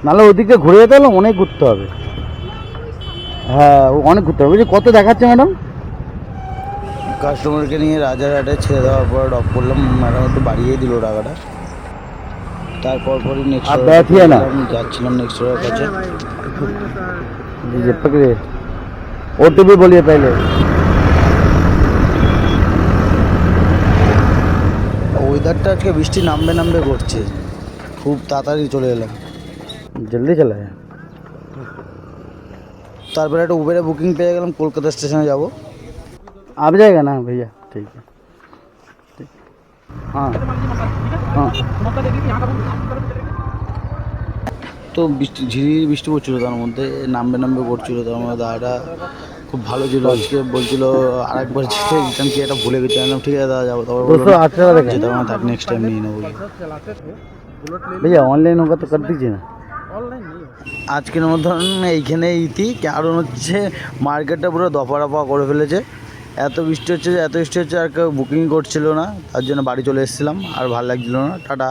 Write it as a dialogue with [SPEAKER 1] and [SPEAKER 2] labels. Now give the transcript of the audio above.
[SPEAKER 1] নাহলে ওদিকে ঘুরে যেতে হলে অনেক ঘুরতে হবে। হ্যাঁ অনেক ঘুরতে হবে। কত দেখাচ্ছে ম্যাডাম? কাস্টমারকে নিয়ে রাজারহাটে ছেড়ে দেওয়ার পর ড্রপ করলাম, ম্যাডাম একটু বাড়িয়ে দিল টাকাটা। তারপর পরই নেক্সট যাচ্ছিলাম নেক্সট রোডের কাছে। ওটিপি বলিয়ে পাইলে ওয়েদারটা আজকে বৃষ্টি নামবে করছে, খুব তাড়াতাড়ি চলে এলাম, জলদি চলে যায়। তারপরে একটা উবেরে বুকিং পেয়ে গেলাম, কলকাতা স্টেশনে যাব। आप जाएगा ना भैया? ठीक है ठीक। हाँ हाँ। তো বৃষ্টি ঝিরিঝিরি বৃষ্টি পড়ছিল, তার মধ্যে নামবে করছিল। তার মধ্যে দাদাটা খুব ভালো ছিল, আজকে বলছিল আরেকবার যেতে রিটার্ন কি এটা ভুলে গেছি। আমি ঠিক আছে দাদা যাবো। তারপর যেতে আমার তাকে নেক্সট টাইম নিয়ে নেবো। भैया ऑनलाइन होगा तो कर दीजिए ना। আজকের মতন এইখানে ইতি, কারণ হচ্ছে মার্কেটটা পুরো দফা করে ফেলেছে। এত বৃষ্টি হচ্ছে আর কেউ বুকিং করছিল না, তার জন্য বাড়ি চলে এসেছিলাম। আর ভালো লাগছিল না। টাটা।